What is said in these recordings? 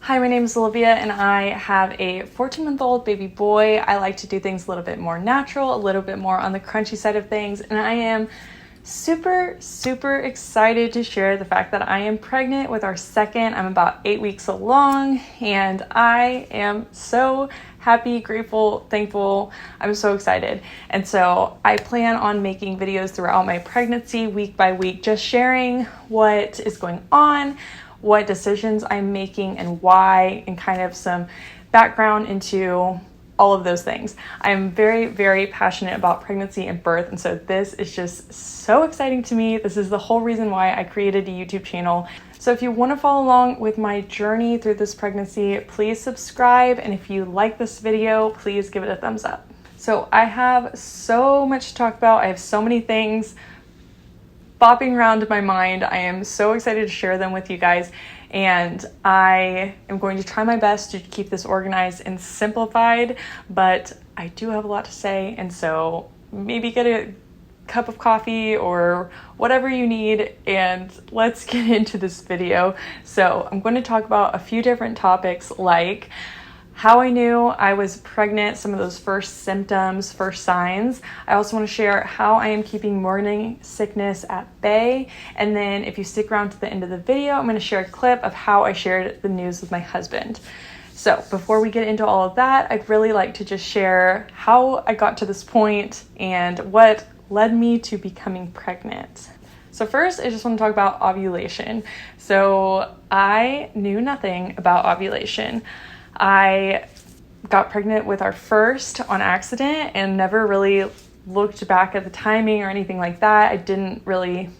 Hi, my name is Olivia and I have a 14-month-old baby boy. I like to do things a little bit more natural, a little bit more on the crunchy side of things, and I am super excited to share the fact that I am pregnant with our second. I'm about 8 weeks along and I am so happy, grateful, thankful. I'm so excited. And so I plan on making videos throughout my pregnancy, week by week, just sharing what is going on, what decisions I'm making and why, and kind of some background into all of those things. I'm very passionate about pregnancy and birth, and so this is just so exciting to me. This is the whole reason why I created a YouTube channel. So if you want to follow along with my journey through this pregnancy, please subscribe, and if you like this video, please give it a thumbs up. So I have so much to talk about. I have so many things bopping around in my mind. I am so excited to share them with you guys, and I am going to try my best to keep this organized and simplified, but I do have a lot to say, and so maybe get a cup of coffee or whatever you need, and let's get into this video. So I'm going to talk about a few different topics, like how I knew I was pregnant, some of those first symptoms, first signs. I also want to share how I am keeping morning sickness at bay. And then if you stick around to the end of the video, I'm going to share a clip of how I shared the news with my husband. So before we get into all of that, I'd really like to just share how I got to this point and what led me to becoming pregnant. So first, I just want to talk about ovulation. So I knew nothing about ovulation. I got pregnant with our first on accident and never really looked back at the timing or anything like that. I didn't really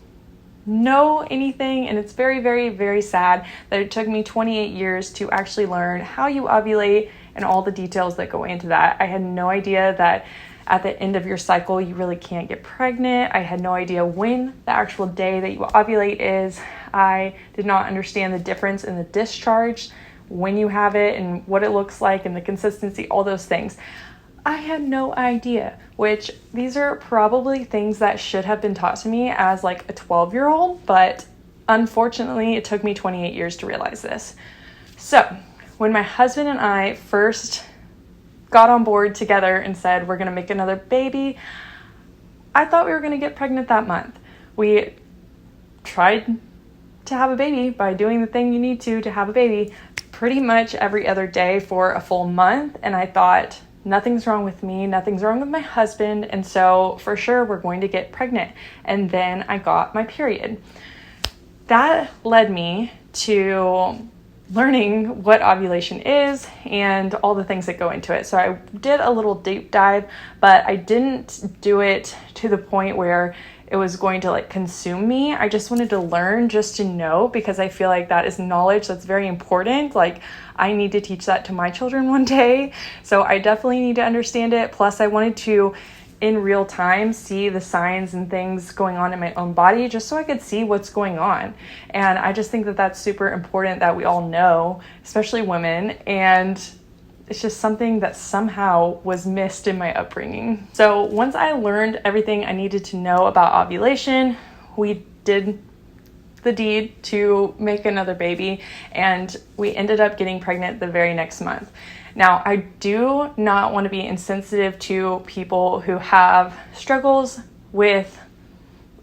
know anything, and it's very sad that it took me 28 years to actually learn how you ovulate and all the details that go into that. I had no idea that at the end of your cycle you really can't get pregnant. I had no idea when the actual day that you ovulate is. I did not understand the difference in the discharge when you have it and what it looks like and the consistency, all those things. I had no idea, which these are probably things that should have been taught to me as like a 12-year-old, but unfortunately it took me 28 years to realize this. So when my husband and I first got on board together and said we're going to make another baby, I thought we were going to get pregnant that month. We tried to have a baby by doing the thing you need to have a baby pretty much every other day for a full month, and I thought nothing's wrong with me, nothing's wrong with my husband, and so for sure we're going to get pregnant. And then I got my period. That led me to learning what ovulation is and all the things that go into it. So I did a little deep dive, but I didn't do it to the point where it was going to like consume me. I just wanted to learn, just to know, because I feel like that is knowledge that's very important. Like I need to teach that to my children one day. So I definitely need to understand it. Plus I wanted to, in real time, see the signs and things going on in my own body, just so I could see what's going on. And I just think that that's super important that we all know, especially women. And it's just something that somehow was missed in my upbringing. So once I learned everything I needed to know about ovulation, we did the deed to make another baby, and we ended up getting pregnant the very next month. Now, I do not want to be insensitive to people who have struggles with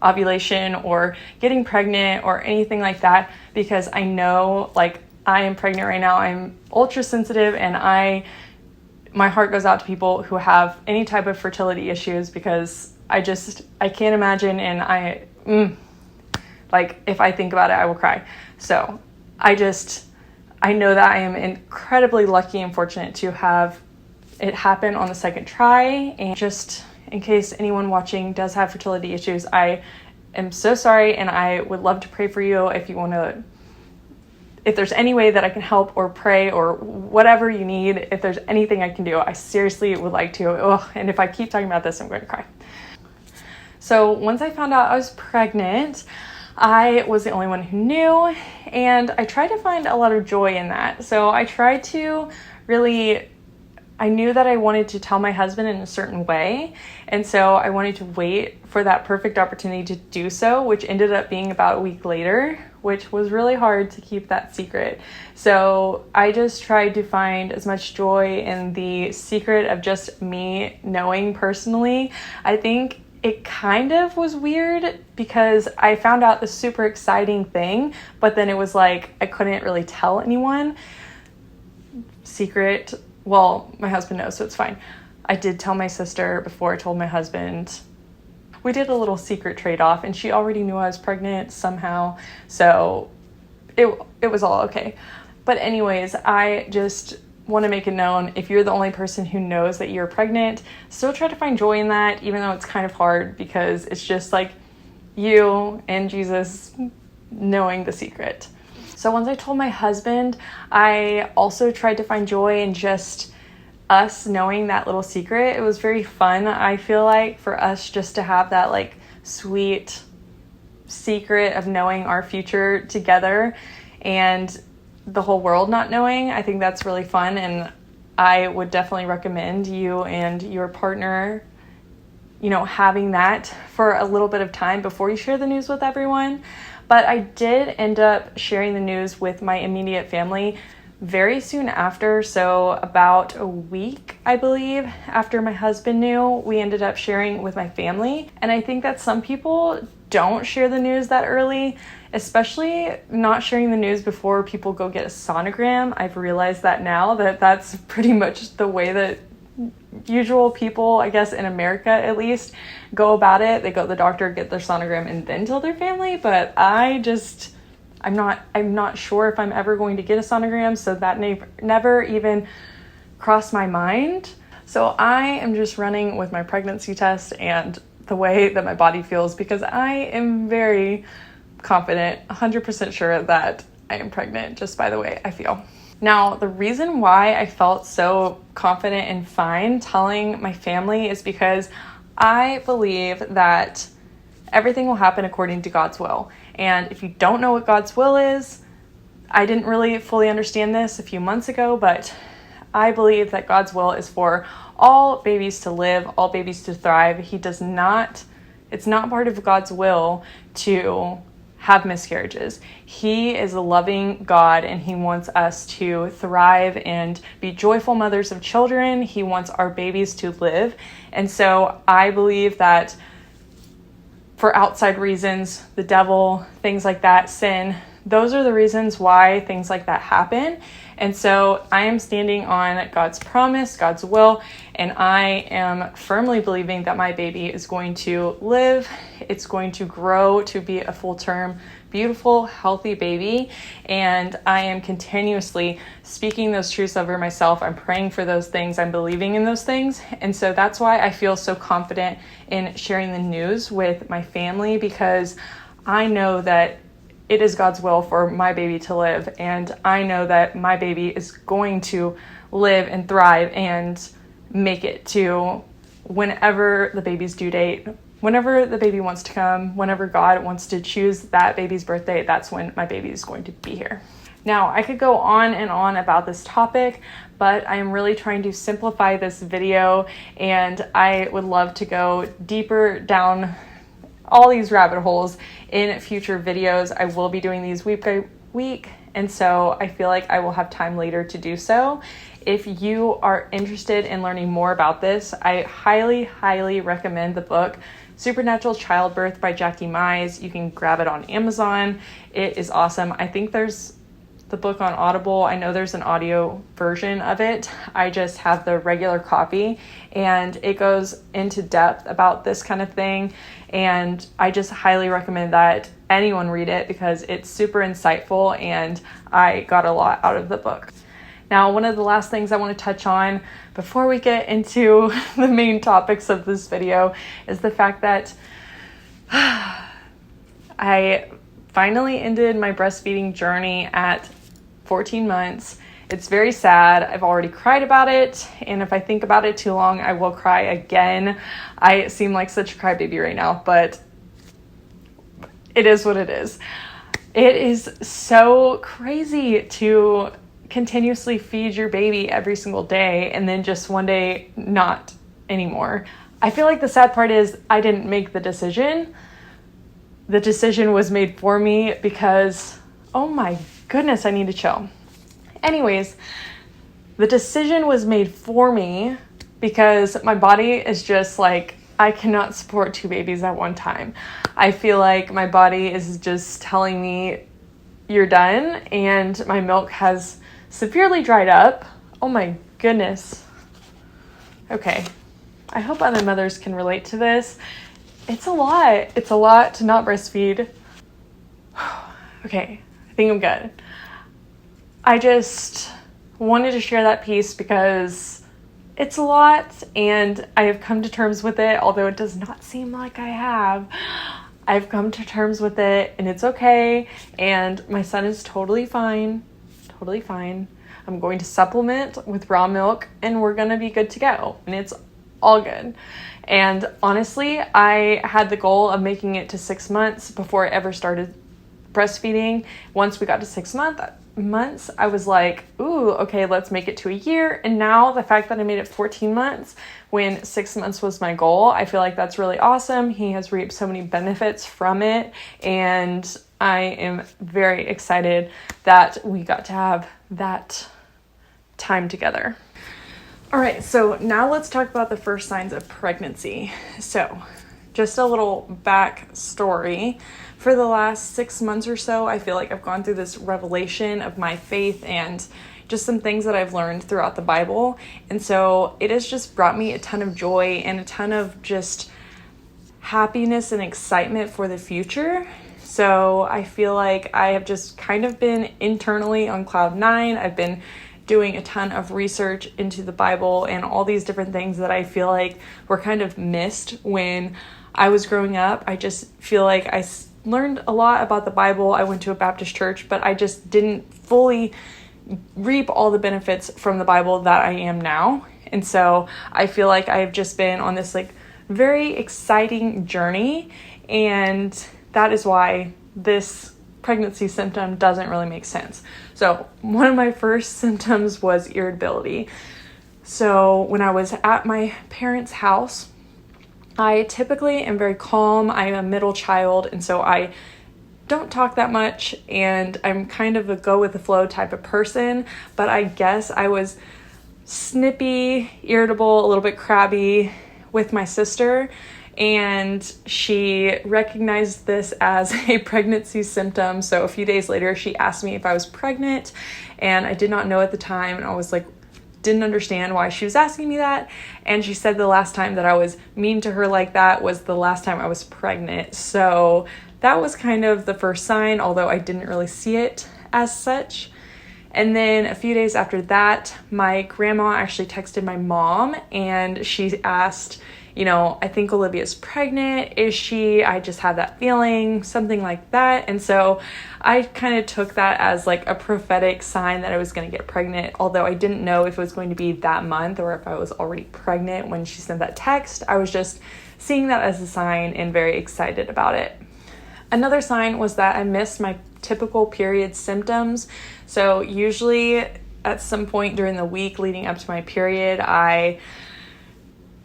ovulation or getting pregnant or anything like that, because I know, like, I am pregnant right now. I'm ultra sensitive, and my heart goes out to people who have any type of fertility issues, because I can't imagine, and like if I think about it, I will cry. So I know that I am incredibly lucky and fortunate to have it happen on the second try. And just in case anyone watching does have fertility issues, I am so sorry, and I would love to pray for you if there's any way that I can help or pray or whatever you need. If there's anything I can do, I seriously would like to. And if I keep talking about this, I'm going to cry. So once I found out I was pregnant, I was the only one who knew, and I tried to find a lot of joy in that. So I tried to really I knew that I wanted to tell my husband in a certain way. And so I wanted to wait for that perfect opportunity to do so, which ended up being about a week later, which was really hard to keep that secret. So I just tried to find as much joy in the secret of just me knowing personally. I think it kind of was weird because I found out the super exciting thing, but then it was like I couldn't really tell anyone. Secret. Well, my husband knows, so it's fine. I did tell my sister before I told my husband. We did a little secret trade-off, and she already knew I was pregnant somehow, so it was all okay. But anyways, I just want to make it known, if you're the only person who knows that you're pregnant, still try to find joy in that, even though it's kind of hard, because it's just like you and Jesus knowing the secret. So once I told my husband, I also tried to find joy in just us knowing that little secret. It was very fun, I feel like, for us just to have that like sweet secret of knowing our future together and the whole world not knowing. I think that's really fun, and I would definitely recommend you and your partner, having that for a little bit of time before you share the news with everyone. But I did end up sharing the news with my immediate family very soon after. So about a week, I believe, after my husband knew, we ended up sharing with my family. And I think that some people don't share the news that early, especially not sharing the news before people go get a sonogram. I've realized that now that that's pretty much the way that usual people, I guess in America at least, go about it. They go to the doctor, get their sonogram, and then tell their family. But I'm not sure if I'm ever going to get a sonogram, so that never even crossed my mind. So I am just running with my pregnancy test and the way that my body feels, because I am very confident, 100% sure that I am pregnant just by the way I feel. Now, the reason why I felt so confident and fine telling my family is because I believe that everything will happen according to God's will. And if you don't know what God's will is, I didn't really fully understand this a few months ago, but I believe that God's will is for all babies to live, all babies to thrive. It's not part of God's will to have miscarriages. He is a loving God, and he wants us to thrive and be joyful mothers of children. He wants our babies to live. And so I believe that for outside reasons, the devil, things like that, sin, those are the reasons why things like that happen. And so I am standing on God's promise, God's will, and I am firmly believing that my baby is going to live. It's going to grow to be a full-term, beautiful, healthy baby. And I am continuously speaking those truths over myself. I'm praying for those things. I'm believing in those things. And so that's why I feel so confident in sharing the news with my family, because I know that it is God's will for my baby to live, and I know that my baby is going to live and thrive and make it to whenever the baby's due date, whenever the baby wants to come, whenever God wants to choose that baby's birthday, that's when my baby is going to be here. Now, I could go on and on about this topic, but I am really trying to simplify this video, and I would love to go deeper down all these rabbit holes in future videos. I will be doing these week by week, and so I feel like I will have time later to do so. If you are interested in learning more about this, I highly, highly recommend the book Supernatural Childbirth by Jackie Mize. You can grab it on Amazon. It is awesome. I think there's the book on Audible. I know there's an audio version of it. I just have the regular copy, and it goes into depth about this kind of thing. And I just highly recommend that anyone read it, because it's super insightful and I got a lot out of the book. Now, one of the last things I want to touch on before we get into the main topics of this video is the fact that I finally ended my breastfeeding journey at 14 months. It's very sad. I've already cried about it, and if I think about it too long, I will cry again. I seem like such a crybaby right now, but it is what it is. It is so crazy to continuously feed your baby every single day and then just one day not anymore. I feel like the sad part is I didn't make the decision. The decision was made for me because, oh my goodness, I need to chill. Anyways, the decision was made for me because my body is just like, I cannot support 2 babies at one time. I feel like my body is just telling me, you're done, and my milk has severely dried up. Oh my goodness. Okay, I hope other mothers can relate to this. It's a lot. It's a lot to not breastfeed. Okay, I think I'm good. I just wanted to share that piece because it's a lot and I have come to terms with it, although it does not seem like I have. I've come to terms with it and it's okay. And my son is totally fine. Totally fine. I'm going to supplement with raw milk and we're going to be good to go. And it's all good. And honestly, I had the goal of making it to 6 months before I ever started breastfeeding. Once we got to 6 months, I was like, ooh, okay, let's make it to a year. And now the fact that I made it 14 months when 6 months was my goal, I feel like that's really awesome. He has reaped so many benefits from it. And I am very excited that we got to have that time together. All right, so now let's talk about the first signs of pregnancy. So just a little backstory. For the last 6 months or so, I feel like I've gone through this revelation of my faith and just some things that I've learned throughout the Bible. And so it has just brought me a ton of joy and a ton of just happiness and excitement for the future. So I feel like I have just kind of been internally on cloud 9. I've been doing a ton of research into the Bible and all these different things that I feel like were kind of missed when I was growing up. I just feel like I learned a lot about the Bible. I went to a Baptist church, but I just didn't fully reap all the benefits from the Bible that I am now. And so I feel like I've just been on this like very exciting journey, and that is why this pregnancy symptom doesn't really make sense. So one of my first symptoms was irritability. So when I was at my parents' house, I typically am very calm. I'm a middle child, and so I don't talk that much, and I'm kind of a go with the flow type of person, but I guess I was snippy, irritable, a little bit crabby with my sister, and she recognized this as a pregnancy symptom. So a few days later, she asked me if I was pregnant, and I did not know at the time, and I was like, didn't understand why she was asking me that. And she said the last time that I was mean to her like that was the last time I was pregnant. So that was kind of the first sign, although I didn't really see it as such. And then a few days after that, my grandma actually texted my mom and she asked, I think Olivia's pregnant. Is she? I just had that feeling, something like that. And so I kind of took that as like a prophetic sign that I was going to get pregnant, although I didn't know if it was going to be that month or if I was already pregnant when she sent that text. I was just seeing that as a sign and very excited about it. Another sign was that I missed my typical period symptoms. So usually at some point during the week leading up to my period, I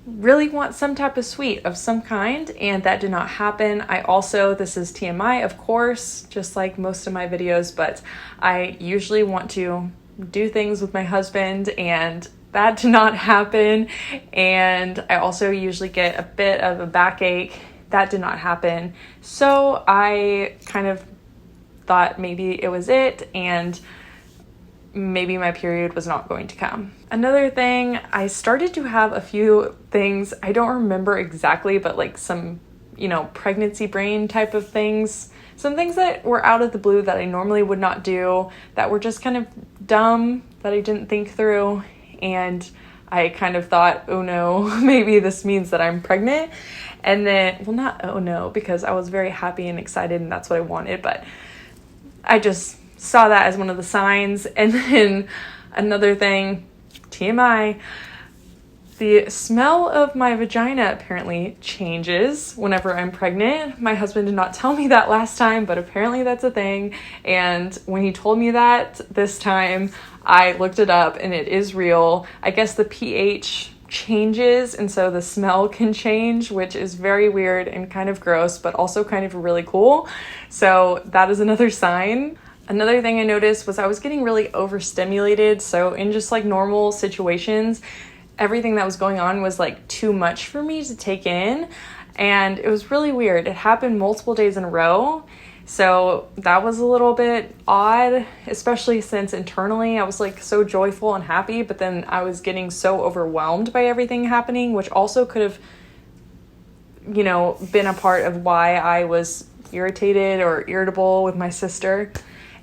really want some type of sweet of some kind, and that did not happen. I also, this is TMI, of course, just like most of my videos, but I usually want to do things with my husband, and that did not happen. And I also usually get a bit of a backache. That did not happen. So I kind of thought maybe it was it, and maybe my period was not going to come. Another thing, I started to have a few things, I don't remember exactly, but like some, pregnancy brain type of things. Some things that were out of the blue that I normally would not do, that were just kind of dumb, that I didn't think through. And I kind of thought, oh no, maybe this means that I'm pregnant. And then, well, not oh no, because I was very happy and excited and that's what I wanted, but I just saw that as one of the signs. And then another thing, TMI, The smell of my vagina apparently changes whenever I'm pregnant. My husband did not tell me that last time, but apparently that's a thing. And when he told me that this time, I looked it up and it is real. I guess the pH changes and so the smell can change, which is very weird and kind of gross, but also kind of really cool. So that is another sign. Another thing I noticed was I was getting really overstimulated. So in just like normal situations, everything that was going on was like too much for me to take in, and it was really weird. It happened multiple days in a row, so that was a little bit odd, especially since internally I was like so joyful and happy, but then I was getting so overwhelmed by everything happening, which also could have, been a part of why I was irritated or irritable with my sister.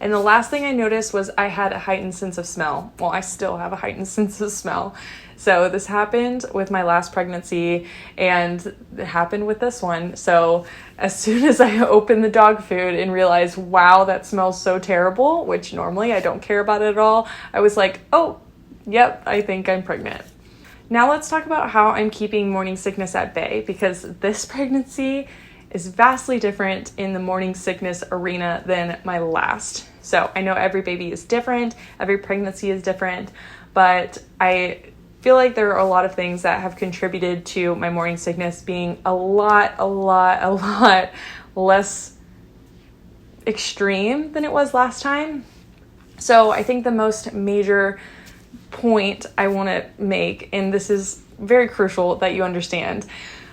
And the last thing I noticed was I had a heightened sense of smell. Well, I still have a heightened sense of smell. So this happened with my last pregnancy and it happened with this one. So as soon as I opened the dog food and realized, wow, that smells so terrible, which normally I don't care about it at all, I was like, oh, yep, I think I'm pregnant. Now let's talk about how I'm keeping morning sickness at bay, because this pregnancy is vastly different in the morning sickness arena than my last. So I know every baby is different, every pregnancy is different, but I feel like there are a lot of things that have contributed to my morning sickness being a lot less extreme than it was last time. So I think the most major point I want to make, and this is very crucial that you understand,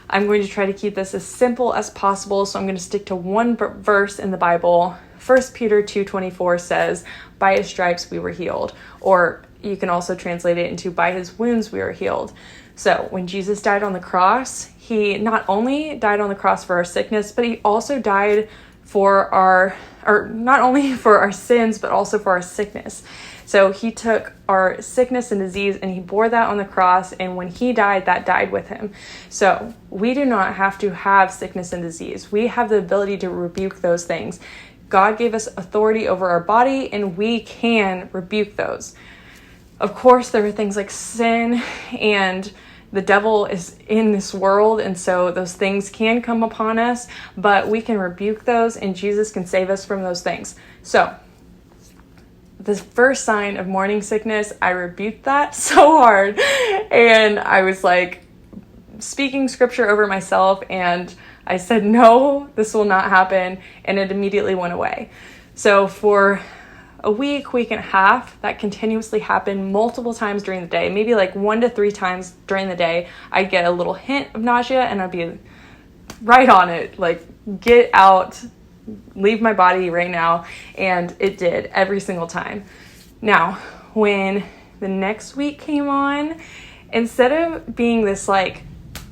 I'm going to try to keep this as simple as possible, so I'm going to stick to one verse in the Bible. 1 Peter 2:24 says, "By his stripes we were healed," or you can also translate it into "by his wounds we are healed." So when Jesus died on the cross, he not only died on the cross for our sickness, but he also died for not only for our sins, but also for our sickness. So he took our sickness and disease and he bore that on the cross, and when he died, that died with him. So we do not have to have sickness and disease. We have the ability to rebuke those things. God gave us authority over our body, and we can rebuke those. Of course, there are things like sin, and the devil is in this world, and so those things can come upon us, but we can rebuke those, and Jesus can save us from those things. So the first sign of morning sickness, I rebuked that so hard, and I was like speaking scripture over myself, and I said, no, this will not happen, and it immediately went away. So for a week and a half, that continuously happened multiple times during the day, maybe like 1 to 3 times during the day. I'd get a little hint of nausea and I'd be right on it, like, get out, leave my body right now. And it did every single time. Now, when the next week came on, instead of being this like,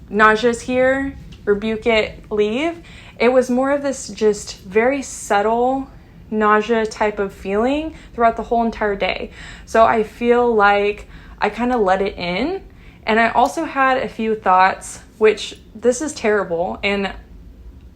nausea's here, rebuke it, leave, it was more of this just very subtle nausea type of feeling throughout the whole entire day. So I feel like I kind of let it in. And I also had a few thoughts, which this is terrible, and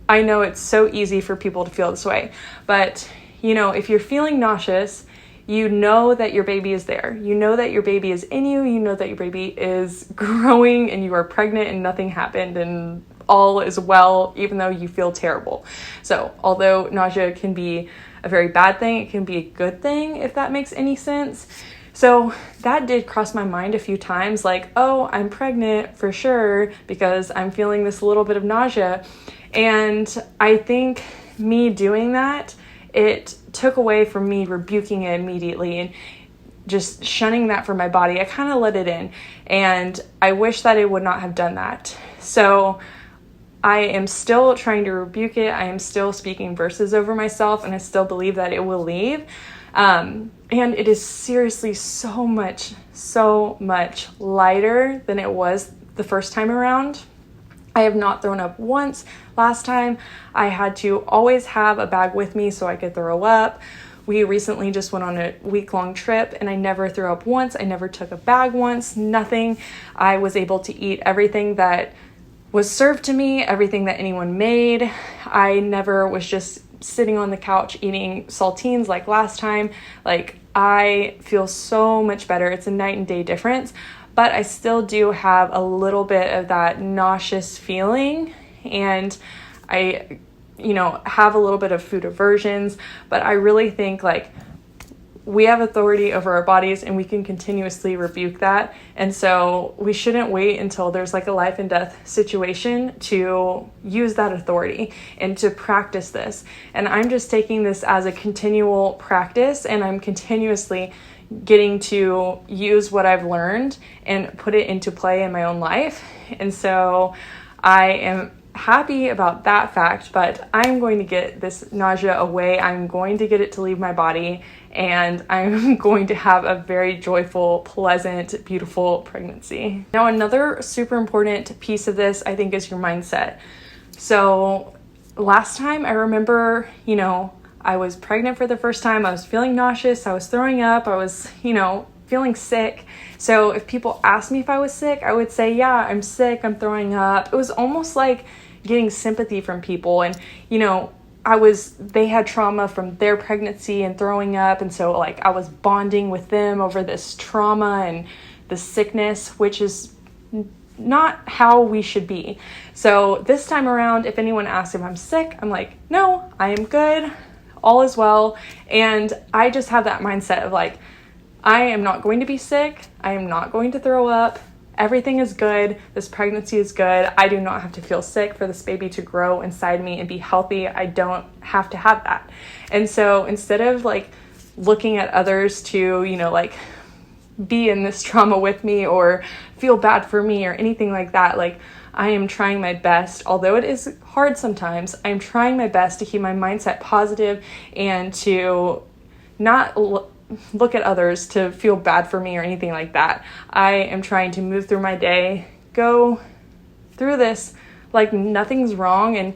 I know it's so easy for people to feel this way, but if you're feeling nauseous, you know that your baby is there. You know that your baby is in you. You know that your baby is growing and you are pregnant and nothing happened and all is well, even though you feel terrible. So although nausea can be a very bad thing, it can be a good thing, if that makes any sense. So that did cross my mind a few times, like, oh, I'm pregnant for sure because I'm feeling this little bit of nausea. And I think me doing that, it took away from me rebuking it immediately and just shunning that from my body. I kind of let it in, and I wish that I would not have done that. So I am still trying to rebuke it. I am still speaking verses over myself, and I still believe that it will leave. And it is seriously so much lighter than it was the first time around. I have not thrown up once. Last time I had to always have a bag with me so I could throw up. We recently just went on a week-long trip and I never threw up once. I never took a bag once, nothing. I was able to eat everything that was served to me, everything that anyone made. I never was just sitting on the couch eating saltines like last time. Like, I feel so much better. It's a night and day difference. but I still do have a little bit of that nauseous feeling, and I, have a little bit of food aversions, but I really think like we have authority over our bodies and we can continuously rebuke that. And so we shouldn't wait until there's like a life and death situation to use that authority and to practice this. And I'm just taking this as a continual practice, and I'm continuously getting to use what I've learned and put it into play in my own life. And so I am happy about that fact, but I'm going to get this nausea away. I'm going to get it to leave my body, and I'm going to have a very joyful, pleasant, beautiful pregnancy. Now, another super important piece of this, I think, is your mindset. So last time I remember, I was pregnant for the first time. I was feeling nauseous. I was throwing up. I was, feeling sick. So if people asked me if I was sick, I would say, yeah, I'm sick. I'm throwing up. It was almost like getting sympathy from people. And, they had trauma from their pregnancy and throwing up. And so like I was bonding with them over this trauma and the sickness, which is not how we should be. So this time around, if anyone asks if I'm sick, I'm like, no, I am good. All is well. And I just have that mindset of like, I am not going to be sick. I am not going to throw up. Everything is good. This pregnancy is good. I do not have to feel sick for this baby to grow inside me and be healthy. I don't have to have that. And so instead of like looking at others to, be in this trauma with me or feel bad for me or anything like that, like I am trying my best, although it is hard sometimes, I'm trying my best to keep my mindset positive and to not look at others to feel bad for me or anything like that. I am trying to move through my day, go through this like nothing's wrong, and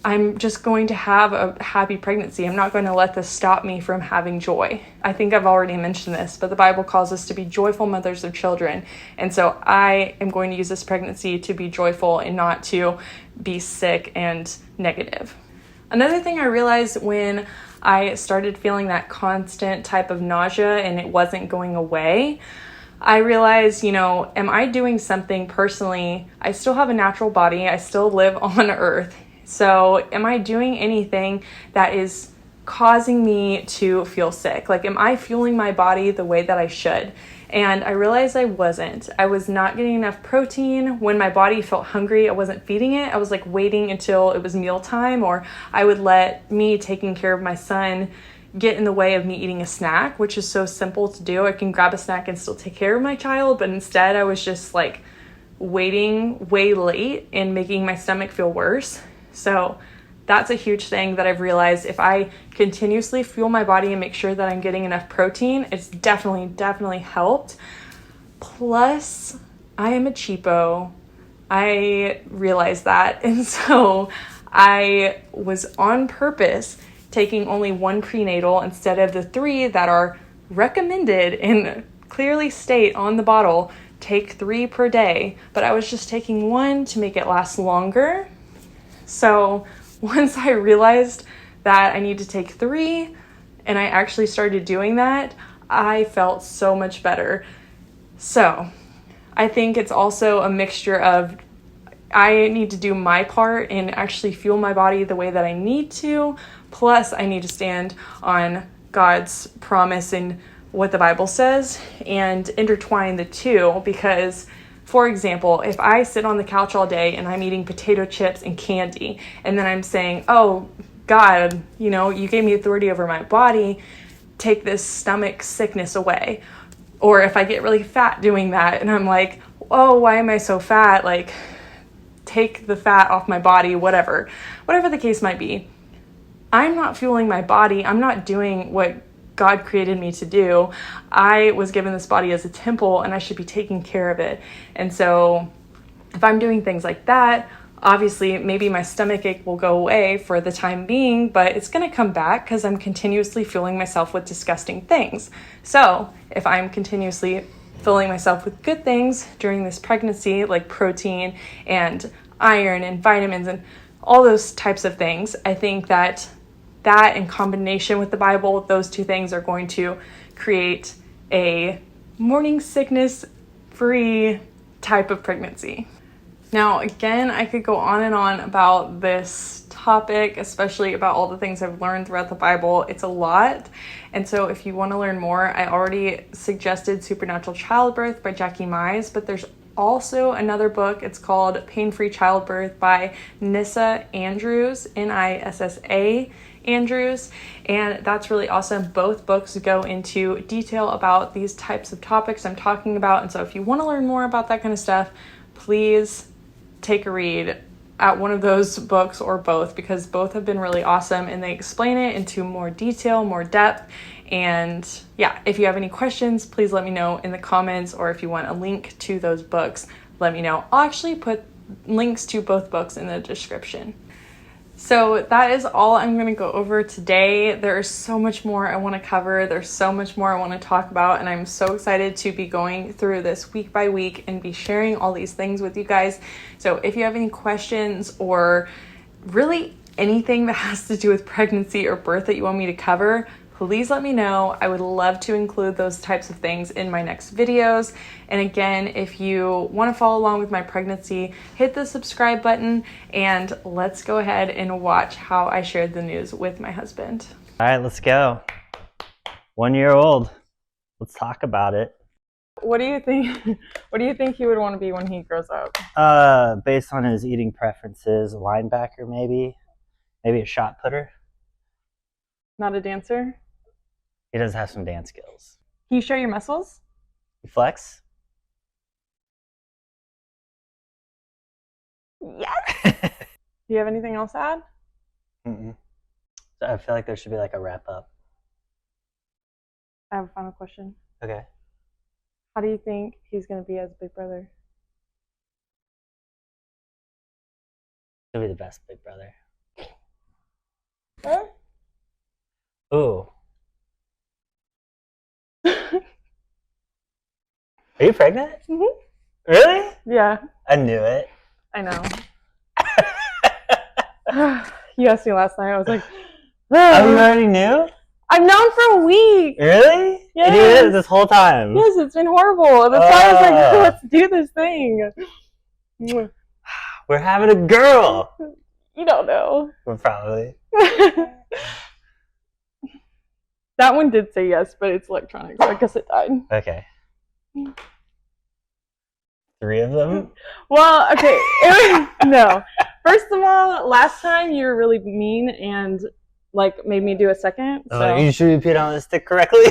I'm just going to have a happy pregnancy. I'm not going to let this stop me from having joy. I think I've already mentioned this, but the Bible calls us to be joyful mothers of children. And so I am going to use this pregnancy to be joyful and not to be sick and negative. Another thing I realized when I started feeling that constant type of nausea and it wasn't going away, I realized, am I doing something personally? I still have a natural body. I still live on earth. So am I doing anything that is causing me to feel sick? Like, am I fueling my body the way that I should? And I realized I wasn't. I was not getting enough protein. When my body felt hungry, I wasn't feeding it. I was like waiting until it was mealtime, or I would let me taking care of my son get in the way of me eating a snack, which is so simple to do. I can grab a snack and still take care of my child, but instead I was just like waiting way late and making my stomach feel worse. So that's a huge thing that I've realized. If I continuously fuel my body and make sure that I'm getting enough protein, it's definitely helped. Plus, I am a cheapo. I realized that. And so I was on purpose taking only one prenatal instead of the 3 that are recommended and clearly state on the bottle, take 3 per day. But I was just taking 1 to make it last longer. So once I realized that I need to take 3 and I actually started doing that, I felt so much better. So I think it's also a mixture of I need to do my part and actually fuel my body the way that I need to, plus I need to stand on God's promise and what the Bible says and intertwine the two. Because, for example, if I sit on the couch all day and I'm eating potato chips and candy, and then I'm saying, oh, God, you gave me authority over my body, take this stomach sickness away. Or if I get really fat doing that and I'm like, oh, why am I so fat? Like, take the fat off my body, whatever the case might be. I'm not fueling my body. I'm not doing what God created me to do. I was given this body as a temple and I should be taking care of it. And so if I'm doing things like that, obviously maybe my stomach ache will go away for the time being, but it's going to come back because I'm continuously fueling myself with disgusting things. So if I'm continuously filling myself with good things during this pregnancy, like protein and iron and vitamins and all those types of things, I think that in combination with the Bible, those two things are going to create a morning sickness free type of pregnancy. Now, again, I could go on and on about this topic, especially about all the things I've learned throughout the Bible. It's a lot. And so if you want to learn more, I already suggested Supernatural Childbirth by Jackie Mize, but there's also another book. It's called Pain-Free Childbirth by Nissa Andrews, Nissa Andrews, and that's really awesome. Both books go into detail about these types of topics I'm talking about, and so if you want to learn more about that kind of stuff, please take a read at one of those books or both, because both have been really awesome and they explain it into more detail, more depth. And yeah, if you have any questions, please let me know in the comments, or if you want a link to those books, let me know. I'll actually put links to both books in the description. So that is all I'm going to go over today. There is so much more I want to cover. There's so much more I want to talk about, and I'm so excited to be going through this week by week and be sharing all these things with you guys. So if you have any questions or really anything that has to do with pregnancy or birth that you want me to cover, please let me know. I would love to include those types of things in my next videos. And again, if you want to follow along with my pregnancy, hit the subscribe button, and let's go ahead and watch how I shared the news with my husband. All right, let's go. 1 year old. Let's talk about it. What do you think? What do you think he would want to be when he grows up? Based on his eating preferences, a linebacker maybe a shot putter. Not a dancer? He does have some dance skills. Can you show your muscles? You flex? Yes! Do you have anything else to add? Mm-mm. So I feel like there should be like a wrap up. I have a final question. Okay. How do you think he's going to be as big brother? He'll be the best big brother. Huh? Ooh. Are you pregnant? Mm-hmm. Really? Yeah. I knew it. I know. You asked me last night. I was like, oh, you already knew? I've known for a week. Really? Yes. You knew it this whole time? Yes, it's been horrible. That's why I was like, let's do this thing. We're having a girl. You don't know. Well, probably. That one did say yes, but it's electronic, so I guess it died. Okay. 3 of them? Well, okay. No. First of all, last time you were really mean and like made me do a second. So You sure you peed on the stick correctly?